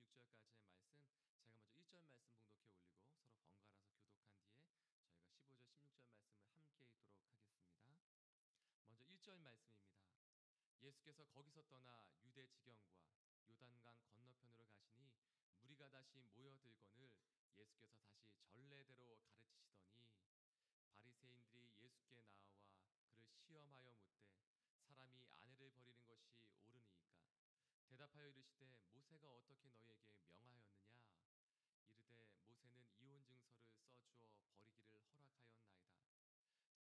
16절까지의 말씀, 제가 먼저 1절 말씀 봉독해 올리고 서로 번갈아서 교독한 뒤에 저희가 15절 16절 말씀을 함께 읽도록 하겠습니다. 먼저 1절 말씀입니다. 예수께서 거기서 떠나 유대 지경과 요단강 건너편으로 가시니 무리가 다시 모여들거늘 예수께서 다시 전례대로 가르치시더니 바리새인들이 예수께 나와 그를 시험하여 묻되 사람이 아내를 버리는 것이 옳으니까 대답하여 이르시되 모세가 어떻게 너희에게 명하였느냐 이르되 모세는 이혼 증서를 써주어 버리기를 허락하였나이다.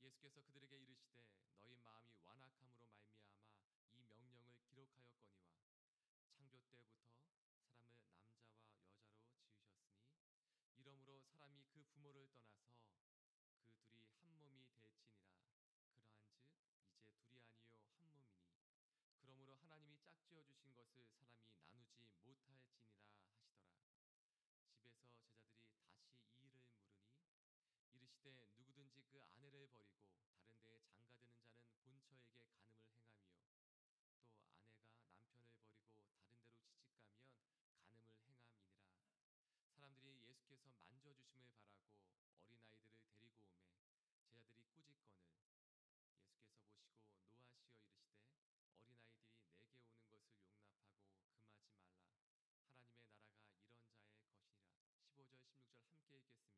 예수께서 그들에게 이르시되 너희 마음이 완악함으로 말미암아 이 명령을 기록하였거니와 창조 때부터 사람을 남자와 여자로 지으셨으니 이러므로 사람이 그 부모를 떠나서 그 둘이 한 몸이 될지니라. 그러한즉 이제 둘이 아니요 한 몸이니 그러므로 하나님이 짝지어 주신 것을 사람이 나누지 못할지니라 하시더라. 집에서 제자들이 다시 이 일을 물으니 이르시되 누구든지 그 아내를 버리고 다른 데에 장가드는 자는 본처에게 간음을 행하며 또 아내가 남편을 버리고 다른 데로 시집가면 간음을 행함이니라. 사람들이 예수께서 만져주심을 바라고 어린아이들을 데리고 오매 제자들이 꾸짖거늘 예수께서 보시고 노하시어 이르시되 어린아이들이 내게 오는 것을 용납하고 금하지 말라. 하나님의 나라가 이런 자의 것이니라. 15절 16절 함께 읽겠습니다.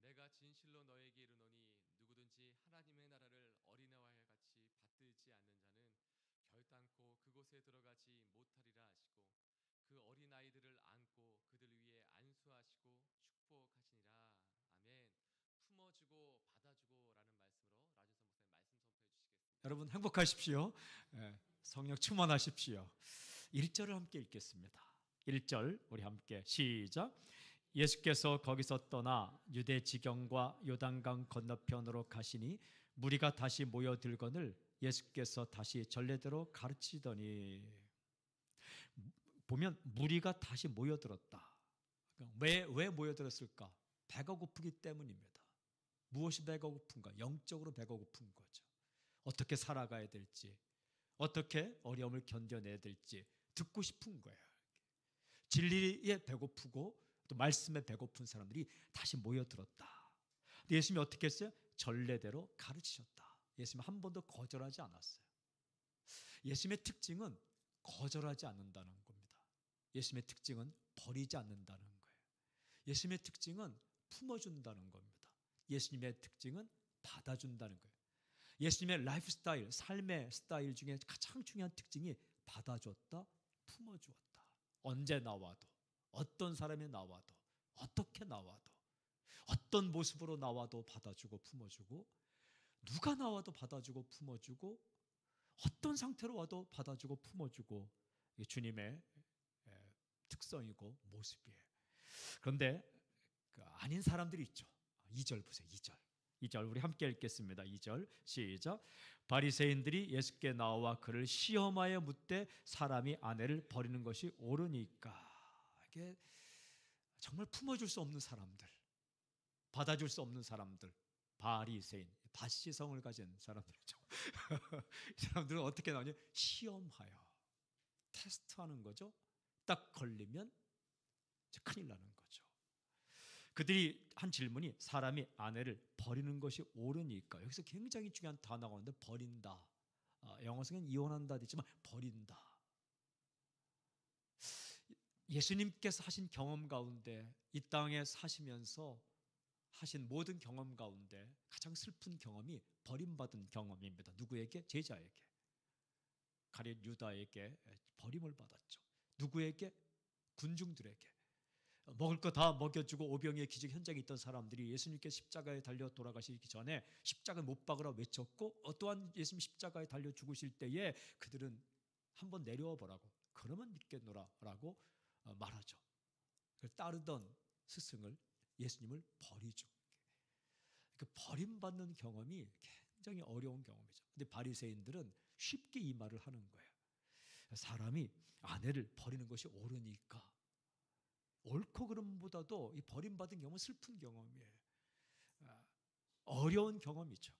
내가 진실로 너에게 이르노니 누구든지 하나님의 나라를 어린아이와 같이 받들지 않는 자는 결단코 그곳에 들어가지 못하리라 하시고 그 어린아이들을 안고 그들 위에 안수하시고 축복하시니라. 아멘. 품어주고 받아주고 라는 말씀으로 라준선 목사님 말씀 선포해 주시겠습니다. 여러분 행복하십시오. 성령 충만하십시오. 1절을 함께 읽겠습니다. 1절 우리 함께 시작. 예수께서 거기서 떠나 유대 지경과 요단강 건너편으로 가시니 무리가 다시 모여들거늘 예수께서 다시 전례대로 가르치시더니, 보면 무리가 다시 모여들었다. 왜 모여들었을까? 배가 고프기 때문입니다. 무엇이 배가 고픈가? 영적으로 배가 고픈 거죠. 어떻게 살아가야 될지, 어떻게 어려움을 견뎌내야 될지 듣고 싶은 거예요. 진리에 배고프고 또 말씀에 배고픈 사람들이 다시 모여들었다. 근데 예수님이 어떻게 했어요? 전례대로 가르치셨다. 예수님은 한 번도 거절하지 않았어요. 예수님의 특징은 거절하지 않는다는 겁니다. 예수님의 특징은 버리지 않는다는 거예요. 예수님의 특징은 품어준다는 겁니다. 예수님의 특징은 받아준다는 거예요. 예수님의 라이프 스타일, 삶의 스타일 중에 가장 중요한 특징이 받아줬다, 품어주었다. 언제 나와도, 어떤 사람이 나와도, 어떻게 나와도, 어떤 모습으로 나와도 받아주고 품어주고, 누가 나와도 받아주고 품어주고, 어떤 상태로 와도 받아주고 품어주고, 이게 주님의 특성이고 모습이에요. 그런데 아닌 사람들이 있죠. 2절 보세요. 2절 우리 함께 읽겠습니다. 2절 시작. 바리새인들이 예수께 나와 그를 시험하여 묻되 사람이 아내를 버리는 것이 옳으니까. 이게 정말 품어줄 수 없는 사람들, 받아줄 수 없는 사람들, 바리새인, 바시성을 가진 사람들이죠. 이 사람들은 어떻게 나오냐? 시험하여, 테스트하는 거죠. 딱 걸리면 큰일 나는 거죠. 그들이 한 질문이 사람이 아내를 버리는 것이 옳으니까. 여기서 굉장히 중요한 단어가 오는데 버린다. 영어성은 이혼한다 되지만 버린다. 예수님께서 하신 경험 가운데, 이 땅에 사시면서 하신 모든 경험 가운데 가장 슬픈 경험이 버림받은 경험입니다. 누구에게? 제자에게. 가룟 유다에게 버림을 받았죠. 누구에게? 군중들에게. 먹을 거 다 먹여주고 오병이의 기적 현장에 있던 사람들이 예수님께 십자가에 달려 돌아가시기 전에 십자가에 못 박으라 외쳤고, 또한 예수님 십자가에 달려 죽으실 때에 그들은 한번 내려와 보라고, 그러면 믿겠노라 라고 말하죠. 따르던 스승을, 예수님을 버리죠. 버림받는 경험이 굉장히 어려운 경험이죠. 근데 바리새인들은 쉽게 이 말을 하는 거예요. 사람이 아내를 버리는 것이 옳으니까. 옳고 그름보다도 이 버림받은 경험은 슬픈 경험이에요. 어려운 경험이죠.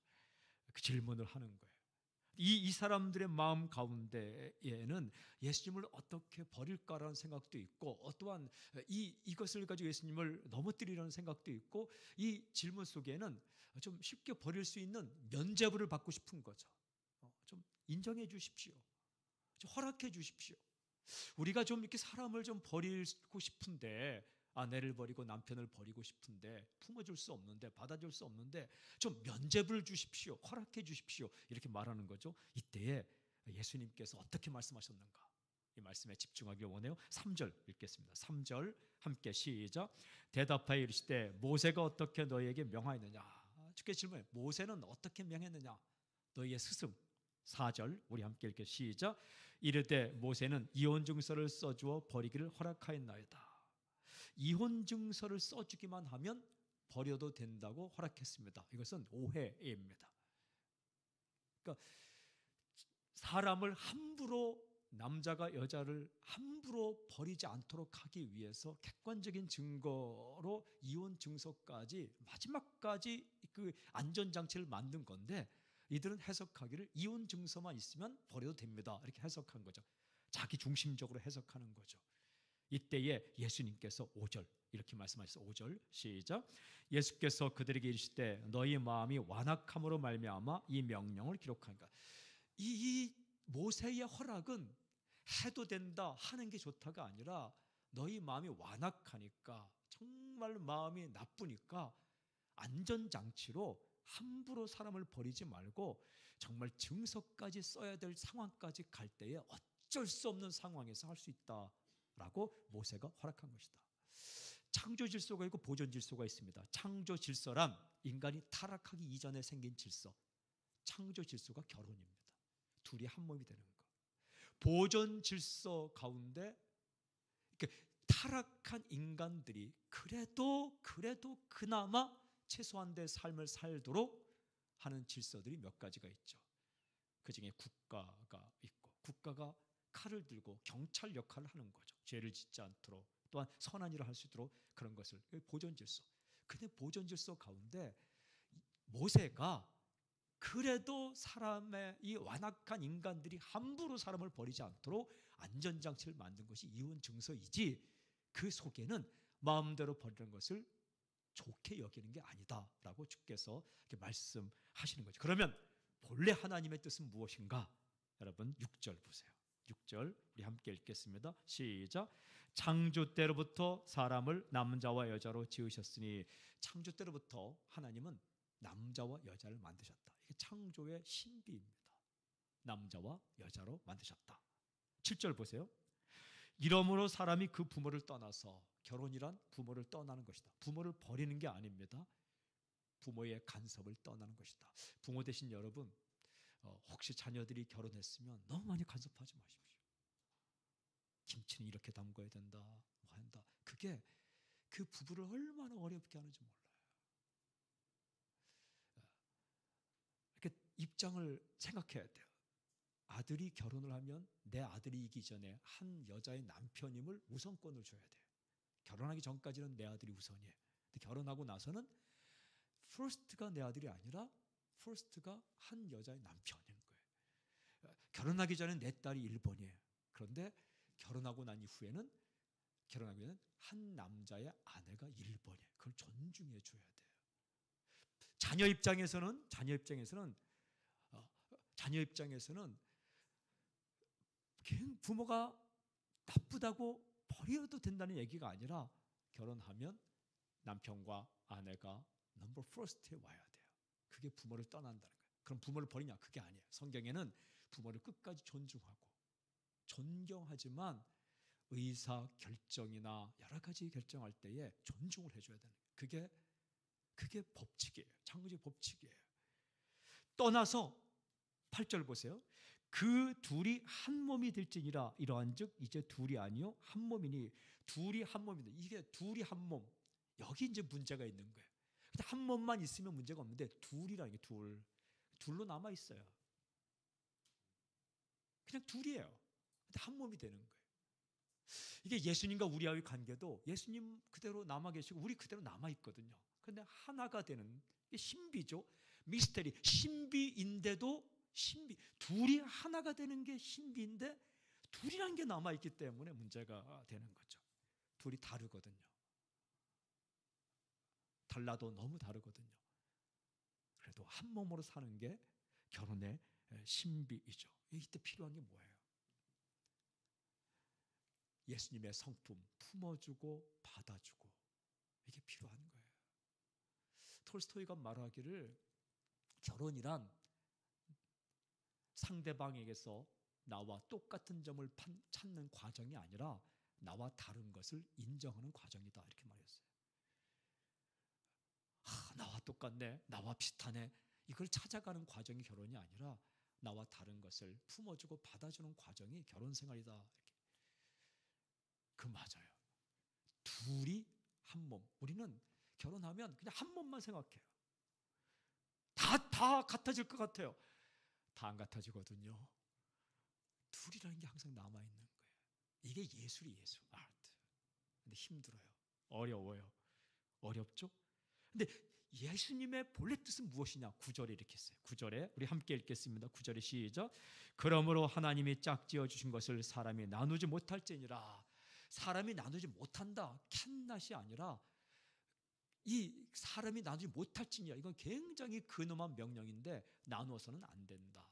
그 질문을 하는 거예요. 이 사람들의 마음 가운데에는 예수님을 어떻게 버릴까라는 생각도 있고, 또한 이것을 가지고 예수님을 넘어뜨리려는 생각도 있고, 이 질문 속에는 좀 쉽게 버릴 수 있는 면죄부를 받고 싶은 거죠. 좀 인정해 주십시오. 좀 허락해 주십시오. 우리가 좀 이렇게 사람을 좀 버리고 싶은데, 아내를 버리고 남편을 버리고 싶은데 품어줄 수 없는데, 받아줄 수 없는데 좀 면죄부를 주십시오, 허락해 주십시오, 이렇게 말하는 거죠. 이때에 예수님께서 어떻게 말씀하셨는가, 이 말씀에 집중하길 원해요. 3절 읽겠습니다. 3절 함께 시작. 대답하여 이르시되 모세가 어떻게 너희에게 명하였느냐. 주께 질문해, 모세는 어떻게 명했느냐, 너희의 스승. 4절 우리 함께 읽게 시작. 이르되 모세는 이혼증서를 써주어 버리기를 허락하였나이다. 이혼증서를 써주기만 하면 버려도 된다고 허락했습니다. 이것은 오해입니다. 그러니까 사람을 함부로, 남자가 여자를 함부로 버리지 않도록 하기 위해서 객관적인 증거로 이혼증서까지 마지막까지 그 안전장치를 만든 건데, 이들은 해석하기를 이혼증서만 있으면 버려도 됩니다, 이렇게 해석한 거죠. 자기 중심적으로 해석하는 거죠. 이때에 예수님께서 5절 이렇게 말씀하셨어요. 5절 시작. 예수께서 그들에게 이르시되 너희 마음이 완악함으로 말미암아 이 명령을 기록하니까. 이 모세의 허락은 해도 된다, 하는 게 좋다가 아니라 너희 마음이 완악하니까, 정말 마음이 나쁘니까 안전장치로 함부로 사람을 버리지 말고 정말 증서까지 써야 될 상황까지 갈 때에 어쩔 수 없는 상황에서 할 수 있다라고 모세가 허락한 것이다. 창조 질서가 있고 보존 질서가 있습니다. 창조 질서란 인간이 타락하기 이전에 생긴 질서, 창조 질서가 결혼입니다. 둘이 한 몸이 되는 거. 보존 질서 가운데 타락한 인간들이 그래도 그나마 최소한의 삶을 살도록 하는 질서들이 몇 가지가 있죠. 그중에 국가가 있고, 국가가 칼을 들고 경찰 역할을 하는 거죠. 죄를 짓지 않도록, 또한 선한 일을 할 수 있도록 그런 것을, 보존 질서. 근데 보존 질서 가운데 모세가 그래도 사람의 이 완악한 인간들이 함부로 사람을 버리지 않도록 안전장치를 만든 것이 이혼 증서이지, 그 속에는 마음대로 버리는 것을 좋게 여기는 게 아니다라고 주께서 이렇게 말씀하시는 거죠. 그러면 본래 하나님의 뜻은 무엇인가? 여러분 6절 보세요. 6절 우리 함께 읽겠습니다. 시작. 창조 때로부터 사람을 남자와 여자로 지으셨으니. 창조 때로부터 하나님은 남자와 여자를 만드셨다. 이게 창조의 신비입니다. 남자와 여자로 만드셨다. 7절 보세요. 이러므로 사람이 그 부모를 떠나서, 결혼이란 부모를 떠나는 것이다. 부모를 버리는 게 아닙니다. 부모의 간섭을 떠나는 것이다. 부모 되신 여러분, 혹시 자녀들이 결혼했으면 너무 많이 간섭하지 마십시오. 김치는 이렇게 담궈야 된다, 뭐 한다. 그게 그 부부를 얼마나 어렵게 하는지 몰라요. 이렇게 입장을 생각해야 돼요. 아들이 결혼을 하면 내 아들이기 전에 한 여자의 남편임을 우선권을 줘야 돼요. 결혼하기 전까지는 내 아들이 우선이에요. 근데 결혼하고 나서는 first가 내 아들이 아니라 first가 한 여자의 남편인 거예요. 결혼하기 전에 내 딸이 1번이에요. 그런데 결혼하고 난 이후에는 한 남자의 아내가 1번이에요. 그걸 존중해 줘야 돼요. 자녀 입장에서는 부모가 나쁘다고 버려도 된다는 얘기가 아니라, 결혼하면 남편과 아내가 넘버 퍼스트에 와야 돼요. 그게 부모를 떠난다는 거예요. 그럼 부모를 버리냐? 그게 아니에요. 성경에는 부모를 끝까지 존중하고 존경하지만 의사 결정이나 여러 가지 결정할 때에 존중을 해줘야 되는 거예요. 그게 법칙이에요. 창조적 법칙이에요. 떠나서 8절 보세요. 그 둘이 한 몸이 될지니라. 이러한즉 이제 둘이 아니요 한 몸이니. 둘이 한 몸이다. 이게 둘이 한 몸. 여기 이제 문제가 있는 거예요. 근데 한 몸만 있으면 문제가 없는데 둘이라는 게 둘로 남아 있어요. 그냥 둘이에요. 근데 한 몸이 되는 거예요. 이게 예수님과 우리와의 관계도 예수님 그대로 남아 계시고 우리 그대로 남아 있거든요. 근데 하나가 되는 게 신비죠. 미스테리, 신비인데도 신비. 둘이 하나가 되는 게 신비인데 둘이라는 게 남아있기 때문에 문제가 되는 거죠. 둘이 다르거든요. 달라도 너무 다르거든요. 그래도 한 몸으로 사는 게 결혼의 신비이죠. 이때 필요한 게 뭐예요? 예수님의 성품 품어주고 받아주고, 이게 필요한 거예요. 톨스토이가 말하기를 결혼이란 상대방에게서 나와 똑같은 점을 찾는 과정이 아니라 나와 다른 것을 인정하는 과정이다, 이렇게 말했어요. 나와 똑같네, 나와 비슷하네, 이걸 찾아가는 과정이 결혼이 아니라 나와 다른 것을 품어주고 받아주는 과정이 결혼 생활이다, 이렇게. 그 맞아요. 둘이 한 몸. 우리는 결혼하면 그냥 한 몸만 생각해요. 다 같아질 것 같아요. 다 안 같아지거든요. 둘이라는 게 항상 남아있는 거예요. 이게 예술이 예술, 아트. 근데 힘들어요. 어려워요. 어렵죠? 근데 예수님의 본래 뜻은 무엇이냐? 9절에 이렇게 했어요. 9절에 우리 함께 읽겠습니다. 9절에 시작. 그러므로 하나님이 짝지어 주신 것을 사람이 나누지 못할지니라. 사람이 나누지 못한다, 캔낫이 아니라 이 사람이 나누지 못할지니라. 이건 굉장히 근엄한 명령인데 나누어서는 안 된다.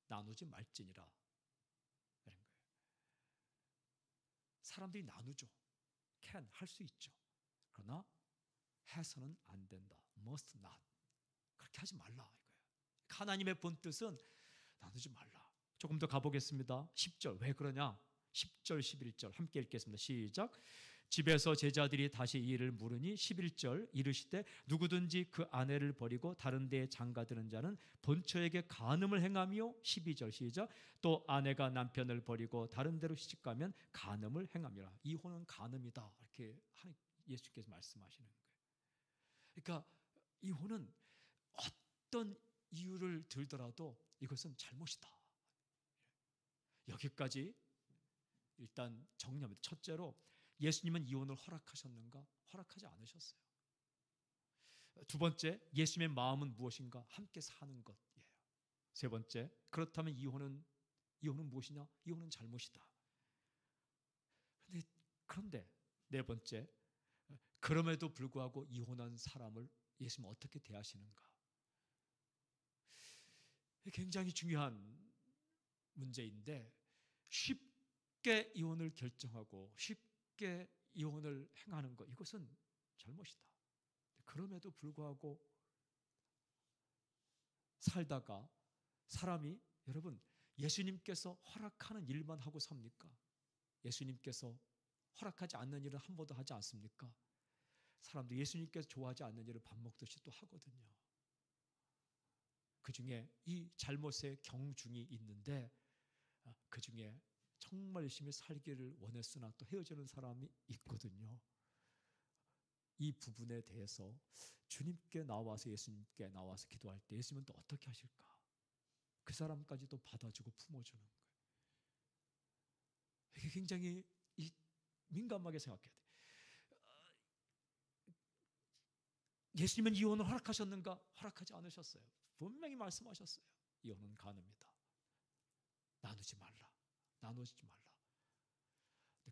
나누지 말지니라. 이런 거예요. 사람들이 나누죠. can, 할 수 있죠. 그러나 해서는 안 된다. must not. 그렇게 하지 말라, 이거예요. 하나님의 본 뜻은 나누지 말라. 조금 더 가보겠습니다. 10절. 왜 그러냐? 10절, 11절 함께 읽겠습니다. 시작. 집에서 제자들이 다시 이 일을 물으니 11절 이르시되 누구든지 그 아내를 버리고 다른 데에 장가드는 자는 본처에게 간음을 행하며 12절 시작. 또 아내가 남편을 버리고 다른 데로 시집가면 간음을 행함이라. 이혼은 간음이다, 이렇게 예수께서 말씀하시는 거예요. 그러니까 이혼은 어떤 이유를 들더라도 이것은 잘못이다. 여기까지 일단 정리합니다. 첫째로 예수님은 이혼을 허락하셨는가? 허락하지 않으셨어요. 두 번째, 예수님의 마음은 무엇인가? 함께 사는 것이에요. 세 번째, 그렇다면 이혼은 무엇이냐? 이혼은 잘못이다. 그런데 네 번째, 그럼에도 불구하고 이혼한 사람을 예수님은 어떻게 대하시는가? 굉장히 중요한 문제인데 쉽게 이혼을 결정하고 쉽게 이혼을 행하는 것, 이것은 잘못이다. 그럼에도 불구하고 살다가 사람이, 여러분, 예수님께서 허락하는 일만 하고 삽니까? 예수님께서 허락하지 않는 일은 한 번도 하지 않습니까? 사람도 예수님께서 좋아하지 않는 일을 밥 먹듯이 또 하거든요. 그 중에 이 잘못의 경중이 있는데 그 중에 정말 열심히 살기를 원했으나 또 헤어지는 사람이 있거든요. 이 부분에 대해서 주님께 나와서, 예수님께 나와서 기도할 때 예수님은 또 어떻게 하실까? 그 사람까지도 받아주고 품어주는 거예요. 이게 굉장히 민감하게 생각해야 돼요. 예수님은 이혼을 허락하셨는가? 허락하지 않으셨어요. 분명히 말씀하셨어요. 이혼은 간음이다. 나누지 말라. 나누지 말라.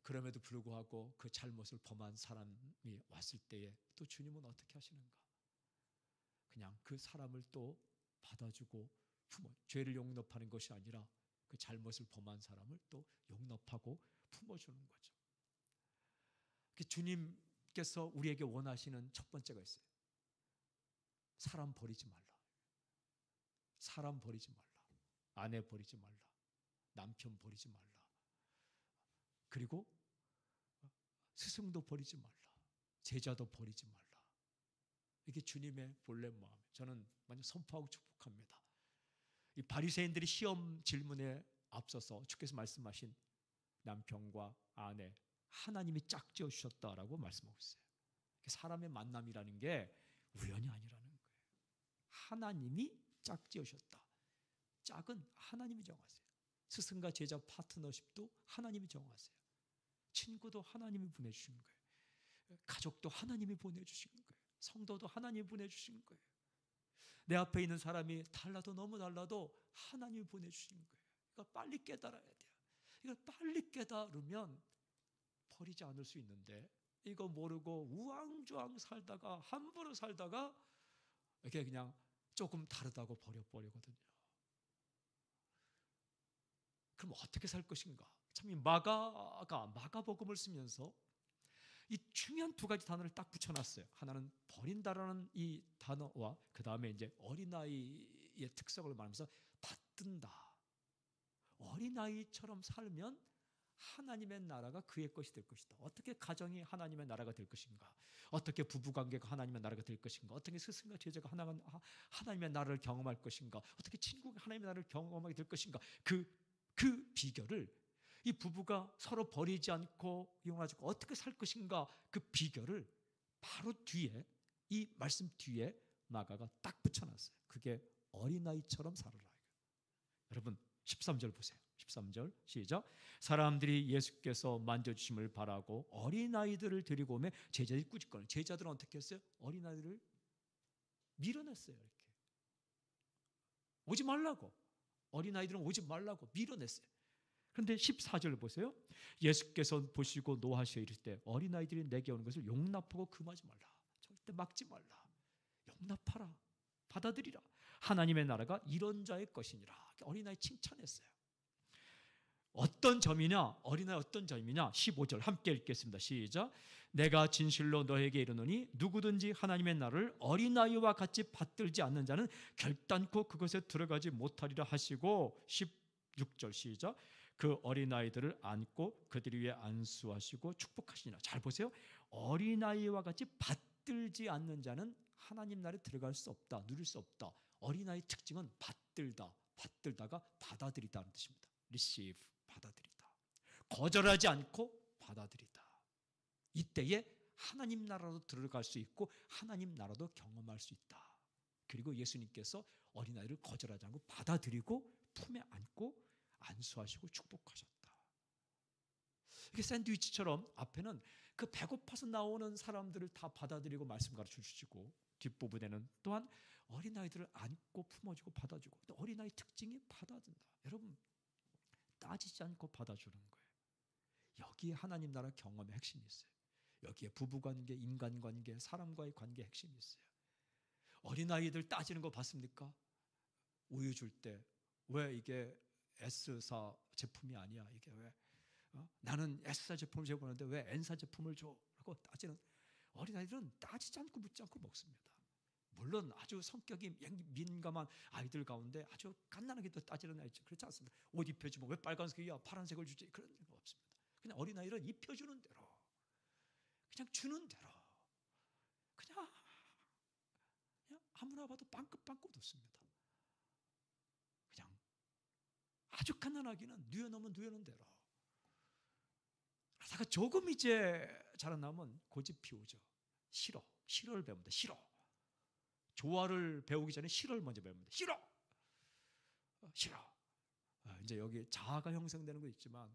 그럼에도 불구하고 그 잘못을 범한 사람이 왔을 때에 또 주님은 어떻게 하시는가? 그냥 그 사람을 또 받아주고 죄를 용납하는 것이 아니라 그 잘못을 범한 사람을 또 용납하고 품어주는 거죠. 주님께서 우리에게 원하시는 첫 번째가 있어요. 사람 버리지 말라. 사람 버리지 말라. 아내 버리지 말라. 남편 버리지 말라. 그리고 스승도 버리지 말라. 제자도 버리지 말라. 이게 주님의 본래 마음이에요. 저는 완전 선포하고 축복합니다. 이 바리새인들이 시험 질문에 앞서서 주께서 말씀하신 남편과 아내, 하나님이 짝지어 주셨다라고 말씀하고 있어요. 사람의 만남이라는 게 우연이 아니라는 거예요. 하나님이 짝지어 주셨다. 짝은 하나님이 정하세요. 스승과 제자 파트너십도 하나님이 정하세요. 친구도 하나님이 보내주신 거예요. 가족도 하나님이 보내주신 거예요. 성도도 하나님이 보내주신 거예요. 내 앞에 있는 사람이 달라도 너무 달라도 하나님이 보내주시는 거예요. 이거 빨리 깨달아야 돼요. 이걸 빨리 깨달으면 버리지 않을 수 있는데, 이거 모르고 우왕좌왕 살다가 함부로 살다가 이렇게 그냥 조금 다르다고 버려버리거든요. 그럼 어떻게 살 것인가? 참 이 마가복음을 쓰면서 이 중요한 두 가지 단어를 딱 붙여놨어요. 하나는 버린다라는 이 단어와 그 다음에 이제 어린아이의 특성을 말하면서 받든다. 어린아이처럼 살면 하나님의 나라가 그의 것이 될 것이다. 어떻게 가정이 하나님의 나라가 될 것인가? 어떻게 부부관계가 하나님의 나라가 될 것인가? 어떻게 스승과 제자가 하나님의 나라를 경험할 것인가? 어떻게 친구가 하나님의 나라를 경험하게 될 것인가? 그 비결을, 이 부부가 서로 버리지 않고 이용하지 않고 어떻게 살 것인가, 그 비결을 바로 뒤에, 이 말씀 뒤에 마가가 딱 붙여놨어요. 그게 어린아이처럼 살아라. 여러분 13절 보세요. 13절 시작. 사람들이 예수께서 만져주심을 바라고 어린아이들을 데리고 오매 제자들이 꾸짖거늘. 제자들은 어떻게 했어요? 어린아이들을 밀어냈어요. 이렇게 오지 말라고, 어린아이들은 오지 말라고 밀어냈어요. 그런데 14절 보세요. 예수께서 보시고 노하시어 이르시되 어린아이들이 내게 오는 것을 용납하고 금하지 말라. 절대 막지 말라. 용납하라. 받아들이라. 하나님의 나라가 이런 자의 것이니라. 어린아이 칭찬했어요. 어떤 점이냐? 어린아이 어떤 점이냐? 15절 함께 읽겠습니다. 시작. 내가 진실로 너에게 이르노니 누구든지 하나님의 나라를 어린아이와 같이 받들지 않는 자는 결단코 그것에 들어가지 못하리라 하시고, 16절 시작. 그 어린아이들을 안고 그들 위에 안수하시고 축복하시니라. 잘 보세요. 어린아이와 같이 받들지 않는 자는 하나님 나라에 들어갈 수 없다. 누릴 수 없다. 어린아이 특징은 받들다가 받아들이다는 뜻입니다. receive, 받아들이다. 거절하지 않고 받아들이다. 이때에 하나님 나라로 들어갈 수 있고 하나님 나라도 경험할 수 있다. 그리고 예수님께서 어린아이를 거절하지 않고 받아들이고 품에 안고 안수하시고 축복하셨다. 이게 샌드위치처럼 앞에는 그 배고파서 나오는 사람들을 다 받아들이고 말씀 가르쳐 주시고, 뒷부분에는 또한 어린아이들을 안고 품어주고 받아주고, 또 어린아이 특징이 받아준다. 여러분 따지지 않고 받아주는 거예요. 여기에 하나님 나라 경험의 핵심이 있어요. 여기에 부부관계, 인간관계, 사람과의 관계의 핵심이 있어요. 어린아이들 따지는 거 봤습니까? 우유 줄 때 왜 이게 S사 제품이 아니야? 이게 왜? 나는 S사 제품을 제공하는데 왜 N사 제품을 줘? 라고 따지는, 어린아이들은 따지지 않고 묻지 않고 먹습니다. 물론 아주 성격이 민감한 아이들 가운데 아주 갓난하게 따지는 아이죠. 그렇지 않습니다. 옷 입혀주면 왜 빨간색이야? 파란색을 주지? 그런 일 없습니다. 그냥 어린아이는 입혀주는 대로, 그냥 주는 대로, 그냥 아무나 봐도 빵긋빵긋 웃습니다. 그냥 아주 가난하기는 누여놓으면 누여놓은 대로. 그러다가 조금 이제 자라나면 고집 피우죠. 싫어를 배웁니다. 조화를 배우기 전에 싫어를 먼저 배웁니다. 싫어. 이제 여기 자아가 형성되는 거 있지만,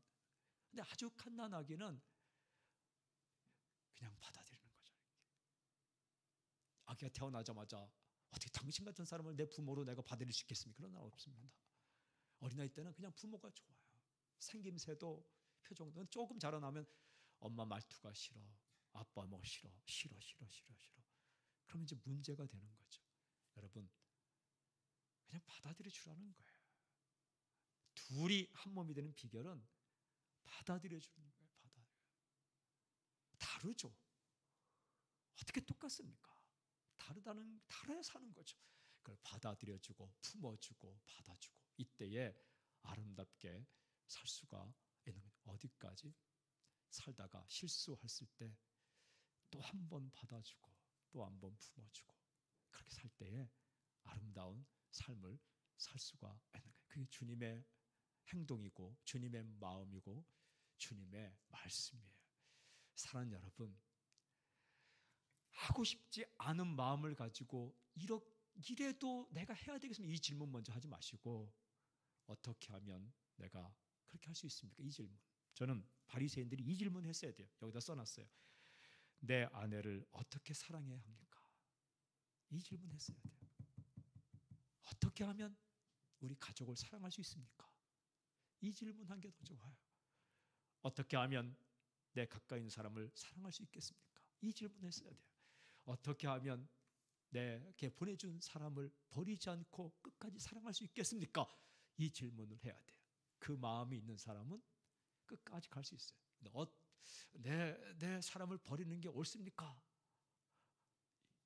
근데 아주 갓난아기는 그냥 받아들이는 거죠. 아기가 태어나자마자 어떻게 당신 같은 사람을 내 부모로 내가 받아들일 수 있겠습니까? 그런 날 없습니다. 어린아이 때는 그냥 부모가 좋아요. 생김새도 표정도, 조금 자라나면 엄마 말투가 싫어, 아빠 뭐 싫어. 그러면 이제 문제가 되는 거죠. 여러분 그냥 받아들여 주라는 거예요. 둘이 한 몸이 되는 비결은 받아들여 주는 거예요. 다르죠. 어떻게 똑같습니까? 다르야 사는 거죠. 그걸 받아들여주고 품어주고 받아주고, 이때에 아름답게 살 수가 있는 거예요. 어디까지? 살다가 실수했을 때 또 한 번 받아주고 또 한 번 품어주고, 그렇게 살 때에 아름다운 삶을 살 수가 있는 거예요. 그게 주님의 행동이고 주님의 마음이고 주님의 말씀이에요. 사랑하는 여러분, 하고 싶지 않은 마음을 가지고 이래도 내가 해야 되겠습니까? 이 질문 먼저 하지 마시고, 어떻게 하면 내가 그렇게 할 수 있습니까? 이 질문. 저는 바리새인들이 이 질문 했어야 돼요. 여기다 써놨어요. 내 아내를 어떻게 사랑해야 합니까? 이 질문 했어야 돼요. 어떻게 하면 우리 가족을 사랑할 수 있습니까? 이 질문한 게 더 좋아요. 어떻게 하면 내 가까이 있는 사람을 사랑할 수 있겠습니까? 이 질문했어야 돼요. 어떻게 하면 내게 보내준 사람을 버리지 않고 끝까지 사랑할 수 있겠습니까? 이 질문을 해야 돼요. 그 마음이 있는 사람은 끝까지 갈 수 있어요. 내 사람을 버리는 게 옳습니까?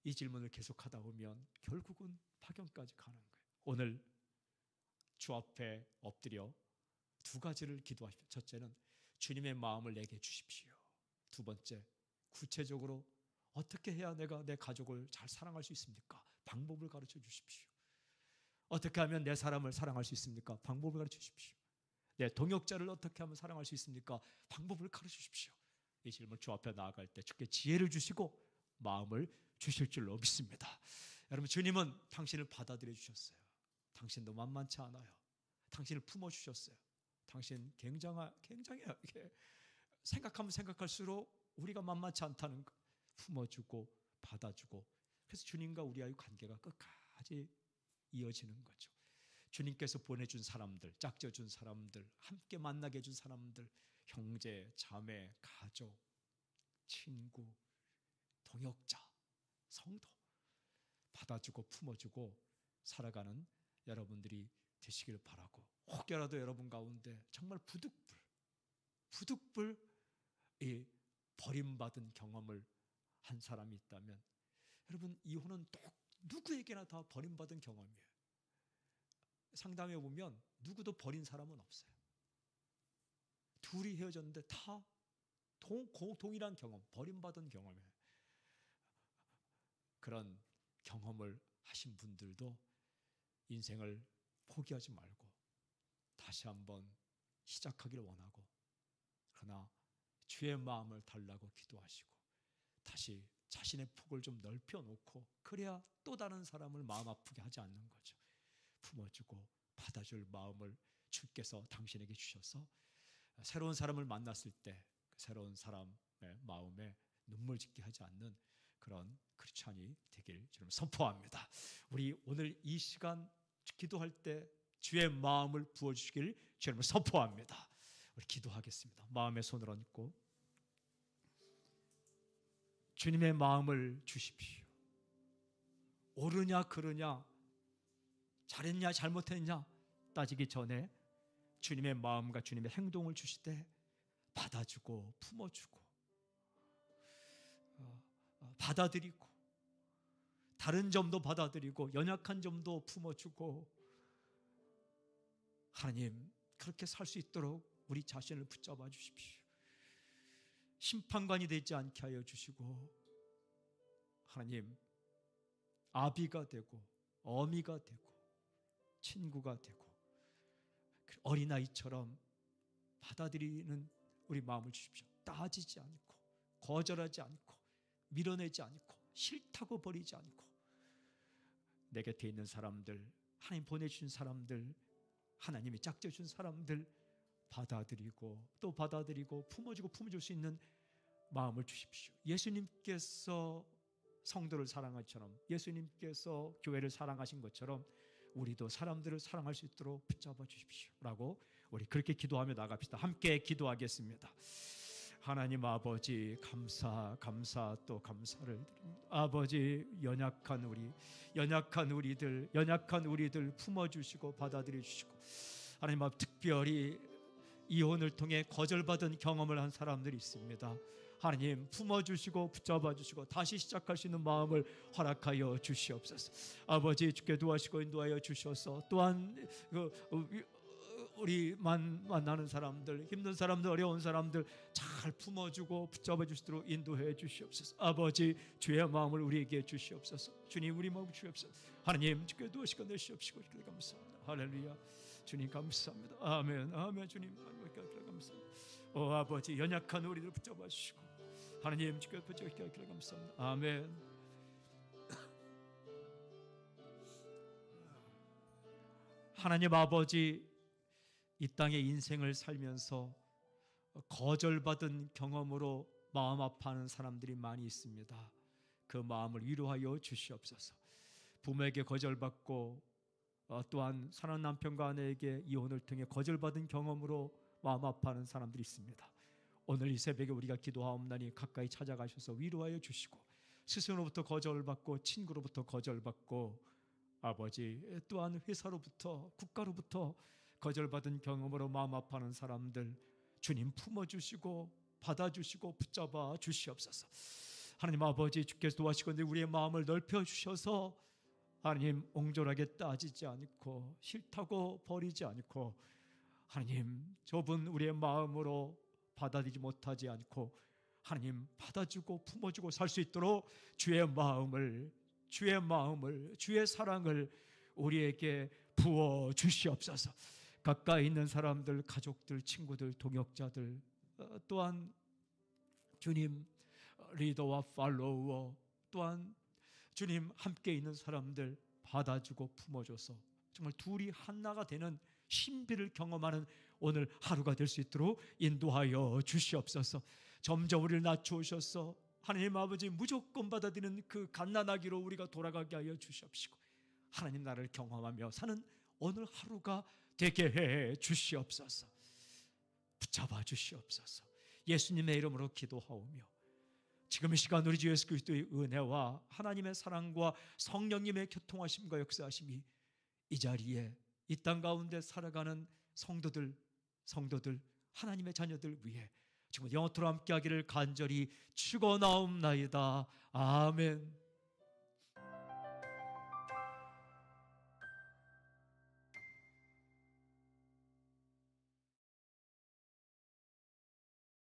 이 질문을 계속하다 보면 결국은 파견까지 가는 거예요. 오늘 주 앞에 엎드려 두 가지를 기도하십시오. 첫째는 주님의 마음을 내게 주십시오. 두 번째, 구체적으로 어떻게 해야 내가 내 가족을 잘 사랑할 수 있습니까? 방법을 가르쳐 주십시오. 어떻게 하면 내 사람을 사랑할 수 있습니까? 방법을 가르쳐 주십시오. 내 동역자를 어떻게 하면 사랑할 수 있습니까? 방법을 가르쳐 주십시오. 이 질문 주 앞에 나아갈 때 주께 지혜를 주시고 마음을 주실 줄로 믿습니다. 여러분, 주님은 당신을 받아들여 주셨어요. 당신도 만만치 않아요. 당신을 품어주셨어요. 당신 굉장해요. 이게 생각하면 생각할수록 우리가 만만치 않다는 거. 품어주고 받아주고, 그래서 주님과 우리와의 관계가 끝까지 이어지는 거죠. 주님께서 보내준 사람들, 짝져준 사람들, 함께 만나게 해준 사람들, 형제, 자매, 가족, 친구, 동역자, 성도 받아주고 품어주고 살아가는 여러분들이 되시길 바라고, 혹여라도 여러분 가운데 정말 부득불 이 버림받은 경험을 한 사람이 있다면, 여러분, 이혼은 누구에게나 다 버림받은 경험이에요. 상담해 보면 누구도 버린 사람은 없어요. 둘이 헤어졌는데 다 동일한 경험, 버림받은 경험이에요. 그런 경험을 하신 분들도 인생을 포기하지 말고 다시 한번 시작하기를 원하고, 그러나 주의 마음을 달라고 기도하시고 다시 자신의 폭을 좀 넓혀놓고, 그래야 또 다른 사람을 마음 아프게 하지 않는 거죠. 품어주고 받아줄 마음을 주께서 당신에게 주셔서 새로운 사람을 만났을 때 그 새로운 사람의 마음에 눈물 짓게 하지 않는 그런 크리스찬이 되길 주님 선포합니다. 우리 오늘 이 시간 기도할 때 주의 마음을 부어주시길 주님 선포합니다. 우리 기도하겠습니다. 마음에 손을 얹고 주님의 마음을 주십시오. 옳으냐 그르냐, 잘했냐 잘못했냐 따지기 전에 주님의 마음과 주님의 행동을 주시되 받아주고 품어주고 받아들이고, 다른 점도 받아들이고 연약한 점도 품어주고, 하나님, 그렇게 살 수 있도록 우리 자신을 붙잡아 주십시오. 심판관이 되지 않게 하여 주시고, 하나님, 아비가 되고 어미가 되고 친구가 되고 어린아이처럼 받아들이는 우리 마음을 주십시오. 따지지 않고, 거절하지 않고, 밀어내지 않고, 싫다고 버리지 않고, 내 곁에 있는 사람들, 하나님 보내주신 사람들, 하나님이 짝져준 사람들 받아들이고 또 받아들이고 품어주고 품어줄 수 있는 마음을 주십시오. 예수님께서 성도를 사랑한 것처럼, 예수님께서 교회를 사랑하신 것처럼 우리도 사람들을 사랑할 수 있도록 붙잡아 주십시오 라고 우리 그렇게 기도하며 나갑시다. 함께 기도하겠습니다. 하나님 아버지, 감사 또 감사를 드립니다. 아버지, 연약한 우리들 품어주시고 받아들여 주시고, 하나님 앞 특별히 이혼을 통해 거절받은 경험을 한 사람들이 있습니다. 하나님, 품어주시고 붙잡아주시고 다시 시작할 수 있는 마음을 허락하여 주시옵소서. 아버지, 주께 도와주시고 인도하여 주셔서 또한 우리 만나는 사람들, 힘든 사람들, 어려운 사람들 잘 품어주고 붙잡아 주시도록 인도해 주시옵소서. 아버지, 주의 마음을 우리에게 주시옵소서. 주님, 우리 마음 주시옵소서. 하나님, 주께 도와주시고 내시옵시고 감사합니다. 할렐루야. 주님 감사합니다. 아멘. 주님 감사합니다. 오 아버지, 연약한 우리들 붙잡아 주시고 하나님 주께 붙잡아 주시고 감사합니다. 아멘. 하나님 아버지, 이 땅의 인생을 살면서 거절받은 경험으로 마음 아파하는 사람들이 많이 있습니다. 그 마음을 위로하여 주시옵소서. 부모에게 거절받고 또한 사랑하는 남편과 아내에게 이혼을 통해 거절받은 경험으로 마음 아파하는 사람들이 있습니다. 오늘 이 새벽에 우리가 기도하옵나니 가까이 찾아가셔서 위로하여 주시고, 스승으로부터 거절받고 친구로부터 거절받고 아버지 또한 회사로부터 국가로부터 거절받은 경험으로 마음 아파하는 사람들 주님 품어주시고 받아주시고 붙잡아 주시옵소서. 하나님 아버지, 주께서 도와주시건대 우리의 마음을 넓혀주셔서 하나님 옹졸하게 따지지 않고 싫다고 버리지 않고 하나님 좁은 우리의 마음으로 받아들이지 못하지 않고 하나님 받아주고 품어주고 살 수 있도록 주의 마음을 주의 사랑을 우리에게 부어 주시옵소서. 가까이 있는 사람들, 가족들, 친구들, 동역자들, 또한 주님 리더와 팔로워, 또한 주님 함께 있는 사람들 받아주고 품어줘서 정말 둘이 하나가 되는 신비를 경험하는 오늘 하루가 될 수 있도록 인도하여 주시옵소서. 점점 우리를 낮추셔서 하나님 아버지 무조건 받아들이는 그 갓난아기로 우리가 돌아가게 하여 주시옵시고 하나님 나라를 경험하며 사는 오늘 하루가 되게 해 주시옵소서. 붙잡아 주시옵소서. 예수님의 이름으로 기도하오며 지금 이 시간 우리 주 예수 그리스도의 은혜와 하나님의 사랑과 성령님의 교통하심과 역사하심이 이 자리에 이 땅 가운데 살아가는 성도들 하나님의 자녀들 위해 지금 영원토록 함께하기를 간절히 축원하옵나이다. 아멘.